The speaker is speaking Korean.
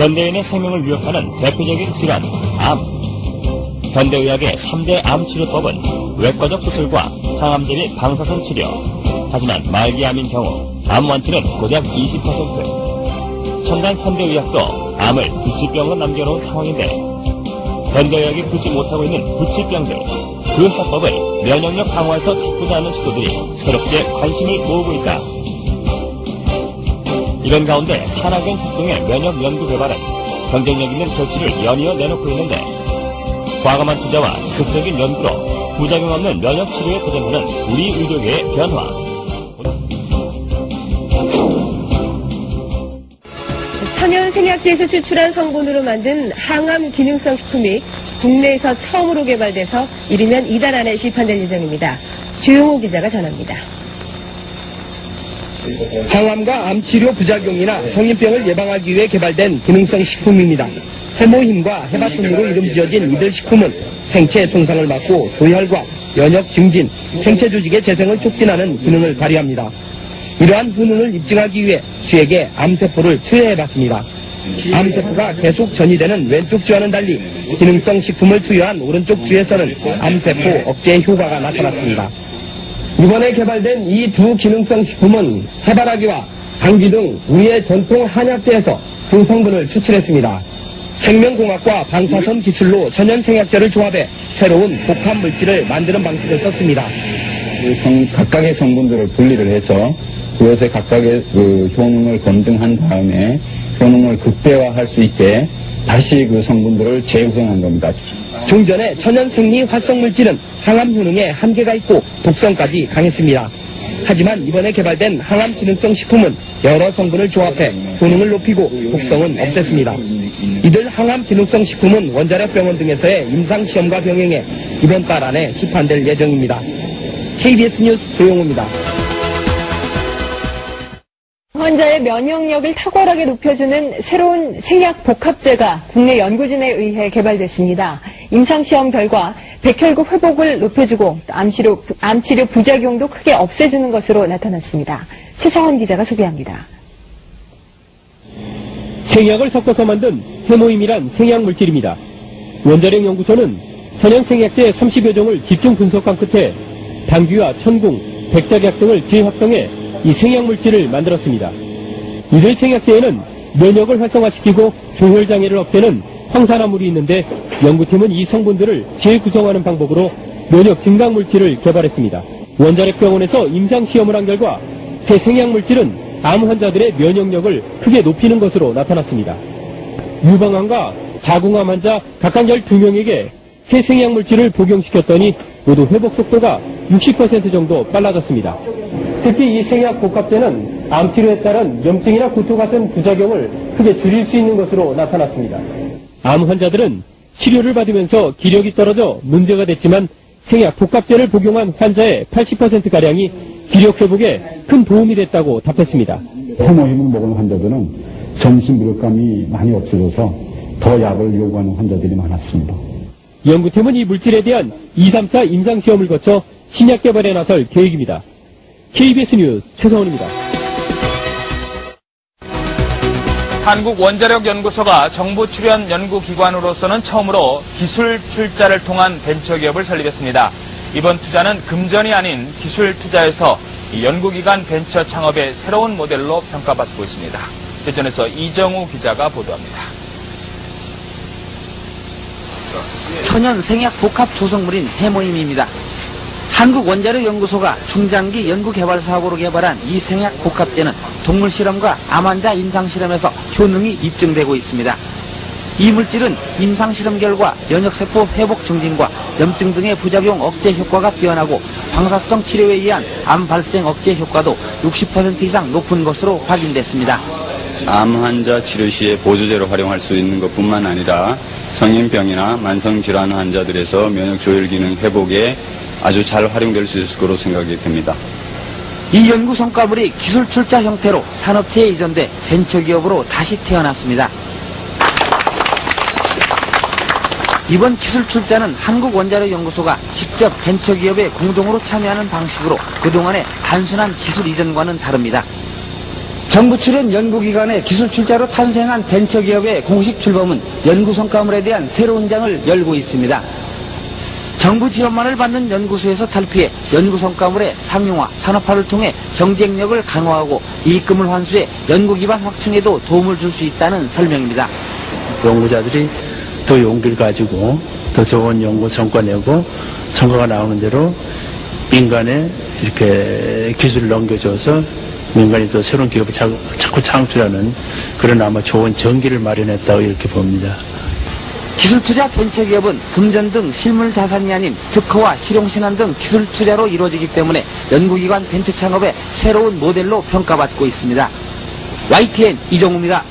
현대인의 생명을 위협하는 대표적인 질환, 암. 현대의학의 3대 암 치료법은 외과적 수술과 항암 대비 방사선 치료. 하지만 말기암인 경우 암 완치는 고작 20%. 첨단 현대의학도 암을 불치병으로 남겨놓은 상황인데 현대의학이 풀지 못하고 있는 불치병들, 그 해법을 면역력 강화에서 찾고자 하는 시도들이 새롭게 관심을 모으고 있다. 이런 가운데 산학연 협동의 면역 연구 개발은 경쟁력 있는 결실을 연이어 내놓고 있는데 과감한 투자와 지속적인 연구로 부작용 없는 면역 치료에 도전하는 우리 의료계의 변화. 천연 생약제에서 추출한 성분으로 만든 항암 기능성 식품이 국내에서 처음으로 개발돼서 이르면 이달 안에 시판될 예정입니다. 주용호 기자가 전합니다. 항암과 암치료 부작용이나 성인병을 예방하기 위해 개발된 기능성 식품입니다. 해모힘과 해바톤으로 이름 지어진 이들 식품은 생체 손상을 막고 조혈과 면역 증진, 생체 조직의 재생을 촉진하는 기능을 발휘합니다. 이러한 효능을 입증하기 위해 쥐에게 암세포를 투여해봤습니다. 암세포가 계속 전이되는 왼쪽 쥐와는 달리 기능성 식품을 투여한 오른쪽 쥐에서는 암세포 억제 효과가 나타났습니다. 이번에 개발된 이 두 기능성 식품은 해바라기와 당귀 등 우리의 전통 한약재에서 그 성분을 추출했습니다. 생명공학과 방사선 기술로 천연생약제를 조합해 새로운 복합 물질을 만드는 방식을 썼습니다. 각각의 성분들을 분리를 해서 그것의 각각의 효능을 검증한 다음에 효능을 극대화할 수 있게 다시 그 성분들을 재구성한 겁니다. 종전의 천연생리 활성물질은 항암 효능에 한계가 있고 독성까지 강했습니다. 하지만 이번에 개발된 항암 기능성 식품은 여러 성분을 조합해 효능을 높이고 독성은 없앴습니다. 이들 항암 기능성 식품은 원자력 병원 등에서의 임상시험과 병행해 이번 달 안에 시판될 예정입니다. KBS 뉴스 조용호입니다. 환자의 면역력을 탁월하게 높여주는 새로운 생약 복합제가 국내 연구진에 의해 개발됐습니다. 임상시험 결과 백혈구 회복을 높여주고 암치료 부작용도 크게 없애주는 것으로 나타났습니다. 최성원 기자가 소개합니다. 생약을 섞어서 만든 해모임이란 생약물질입니다. 원자력 연구소는 천연생약제 30여 종을 집중 분석한 끝에 당귀와 천궁, 백작약 등을 재합성해 이 생약물질을 만들었습니다. 이들 생약제에는 면역을 활성화시키고 조혈장애를 없애는 황산화물이 있는데 연구팀은 이 성분들을 재구성하는 방법으로 면역 증강물질을 개발했습니다. 원자력병원에서 임상시험을 한 결과 새 생약물질은 암 환자들의 면역력을 크게 높이는 것으로 나타났습니다. 유방암과 자궁암 환자 각각 12명에게 새 생약물질을 복용시켰더니 모두 회복 속도가 60% 정도 빨라졌습니다. 특히 이 생약 복합제는 암치료에 따른 염증이나 구토 같은 부작용을 크게 줄일 수 있는 것으로 나타났습니다. 암 환자들은 치료를 받으면서 기력이 떨어져 문제가 됐지만 생약 복합제를 복용한 환자의 80%가량이 기력 회복에 큰 도움이 됐다고 답했습니다. 해모임을 먹은 환자들은 전신 무력감이 많이 없어져서 더 약을 요구하는 환자들이 많았습니다. 연구팀은 이 물질에 대한 2, 3차 임상시험을 거쳐 신약 개발에 나설 계획입니다. KBS 뉴스 최성원입니다. 한국원자력연구소가 정부 출연 연구기관으로서는 처음으로 기술 출자를 통한 벤처기업을 설립했습니다. 이번 투자는 금전이 아닌 기술 투자에서 연구기관 벤처 창업의 새로운 모델로 평가받고 있습니다. 대전에서 이정우 기자가 보도합니다. 천연 생약 복합 조성물인 해모임입니다. 한국원자력연구소가 중장기 연구개발 사업으로 개발한 이 생약 복합제는 동물 실험과 암 환자 임상실험에서 효능이 입증되고 있습니다. 이 물질은 임상실험 결과 면역세포 회복 증진과 염증 등의 부작용 억제 효과가 뛰어나고 방사성 치료에 의한 암 발생 억제 효과도 60% 이상 높은 것으로 확인됐습니다. 암 환자 치료 시에 보조제로 활용할 수 있는 것뿐만 아니라 성인병이나 만성질환 환자들에서 면역 조절 기능 회복에 아주 잘 활용될 수 있을 거로 생각이 됩니다. 이 연구 성과물이 기술 출자 형태로 산업체에 이전돼 벤처기업으로 다시 태어났습니다. 이번 기술 출자는 한국원자력연구소가 직접 벤처기업에 공동으로 참여하는 방식으로 그동안의 단순한 기술 이전과는 다릅니다. 정부 출연 연구기관의 기술 출자로 탄생한 벤처기업의 공식 출범은 연구 성과물에 대한 새로운 장을 열고 있습니다. 정부 지원만을 받는 연구소에서 탈피해 연구 성과물의 상용화, 산업화를 통해 경쟁력을 강화하고 이익금을 환수해 연구 기반 확충에도 도움을 줄 수 있다는 설명입니다. 연구자들이 더 용기를 가지고 더 좋은 연구 성과 내고 성과가 나오는 대로 민간에 이렇게 기술을 넘겨줘서 민간이 또 새로운 기업을 자꾸 창출하는 그런 아마 좋은 전기를 마련했다고 이렇게 봅니다. 기술투자 벤처기업은 금전 등 실물 자산이 아닌 특허와 실용신안 등 기술 투자로 이루어지기 때문에 연구기관 벤처 창업의 새로운 모델로 평가받고 있습니다. YTN 이정우입니다.